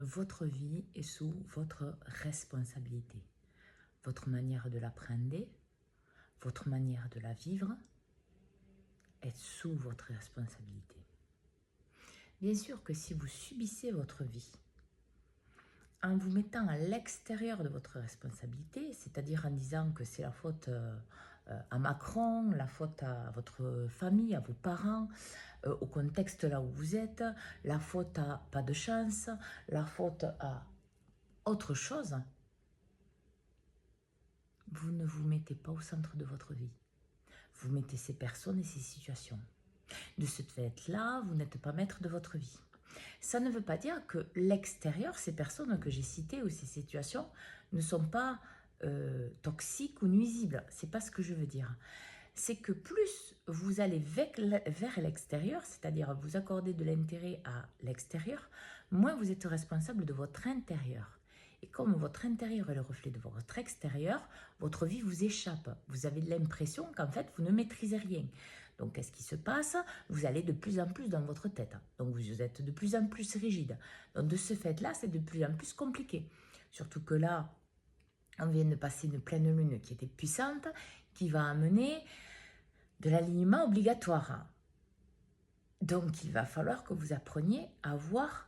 Votre vie est sous votre responsabilité. Votre manière de l'apprendre, votre manière de la vivre est sous votre responsabilité. Bien sûr que si vous subissez votre vie en vous mettant à l'extérieur de votre responsabilité, c'est-à-dire en disant que c'est la faute à Macron, la faute à votre famille, à vos parents, au contexte là où vous êtes, la faute à pas de chance, la faute à autre chose, vous ne vous mettez pas au centre de votre vie. Vous mettez ces personnes et ces situations. De ce fait-là, vous n'êtes pas maître de votre vie. Ça ne veut pas dire que l'extérieur, ces personnes que j'ai citées ou ces situations, ne sont pas toxiques ou nuisibles. C'est pas ce que je veux dire. C'est que plus vous allez vers l'extérieur, c'est-à-dire vous accordez de l'intérêt à l'extérieur, moins vous êtes responsable de votre intérieur. Et comme votre intérieur est le reflet de votre extérieur, votre vie vous échappe. Vous avez l'impression qu'en fait, vous ne maîtrisez rien. Donc, qu'est-ce qui se passe? Vous allez de plus en plus dans votre tête. Donc, vous êtes de plus en plus rigide. Donc, de ce fait-là, c'est de plus en plus compliqué. Surtout que là, on vient de passer une pleine lune qui était puissante, qui va amener de l'alignement obligatoire. Donc, il va falloir que vous appreniez à voir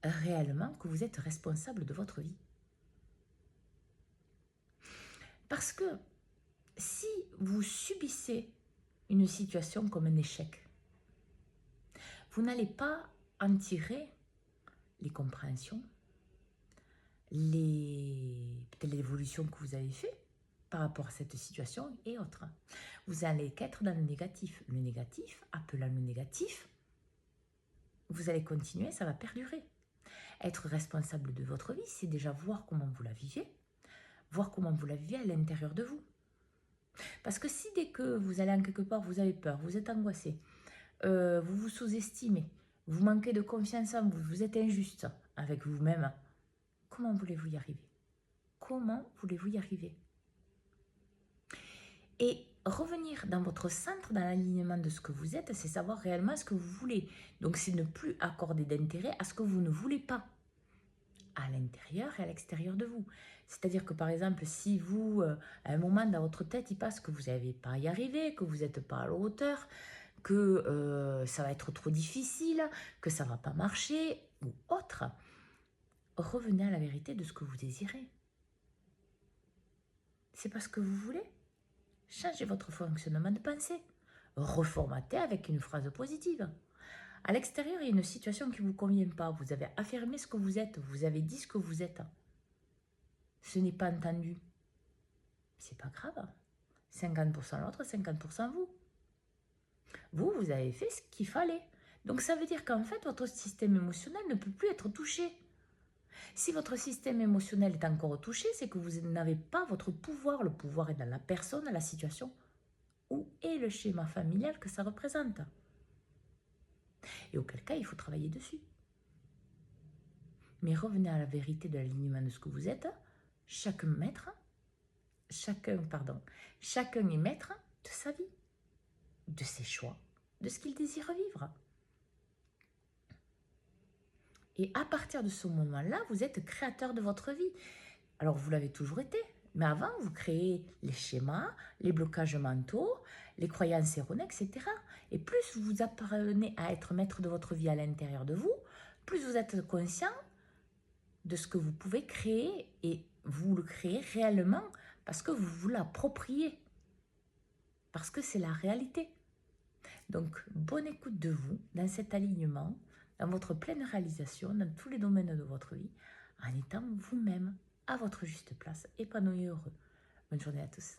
réellement que vous êtes responsable de votre vie. Parce que si vous subissez une situation comme un échec, vous n'allez pas en tirer les compréhensions, peut-être l'évolution que vous avez fait par rapport à cette situation et autres. Vous allez qu'être dans le négatif. Le négatif, appelant le négatif, vous allez continuer, ça va perdurer. Être responsable de votre vie, c'est déjà voir comment vous la vivez, voir comment vous la vivez à l'intérieur de vous. Parce que si dès que vous allez en quelque part, vous avez peur, vous êtes angoissé, vous vous sous-estimez, vous manquez de confiance en vous, vous êtes injuste avec vous-même, comment voulez-vous y arriver? Comment voulez-vous y arriver? Et revenir dans votre centre, dans l'alignement de ce que vous êtes, c'est savoir réellement ce que vous voulez. Donc c'est ne plus accorder d'intérêt à ce que vous ne voulez pas, à l'intérieur et à l'extérieur de vous. C'est-à-dire que par exemple, si vous, à un moment dans votre tête, il passe que vous n'allez pas y arriver, que vous n'êtes pas à la hauteur, que ça va être trop difficile, que ça ne va pas marcher, ou autre, revenez à la vérité de ce que vous désirez. C'est pas ce que vous voulez? Changez votre fonctionnement de pensée. Reformatez avec une phrase positive. À l'extérieur, il y a une situation qui ne vous convient pas. Vous avez affirmé ce que vous êtes. Vous avez dit ce que vous êtes. Ce n'est pas entendu. C'est pas grave. 50% l'autre, 50% vous. Vous avez fait ce qu'il fallait. Donc ça veut dire qu'en fait, votre système émotionnel ne peut plus être touché. Si votre système émotionnel est encore touché, c'est que vous n'avez pas votre pouvoir. Le pouvoir est dans la personne, la situation. Où est le schéma familial que ça représente? Et auquel cas, il faut travailler dessus. Mais revenez à la vérité de l'alignement de ce que vous êtes. Chacun est maître de sa vie, de ses choix, de ce qu'il désire vivre. Et à partir de ce moment-là, vous êtes créateur de votre vie. Alors, vous l'avez toujours été, mais avant, vous créez les schémas, les blocages mentaux, les croyances erronées, etc. Et plus vous apprenez à être maître de votre vie à l'intérieur de vous, plus vous êtes conscient de ce que vous pouvez créer et vous le créez réellement parce que vous vous l'appropriez, parce que c'est la réalité. Donc, bonne écoute de vous dans cet alignement, dans votre pleine réalisation, dans tous les domaines de votre vie, en étant vous-même à votre juste place, épanoui et heureux. Bonne journée à tous.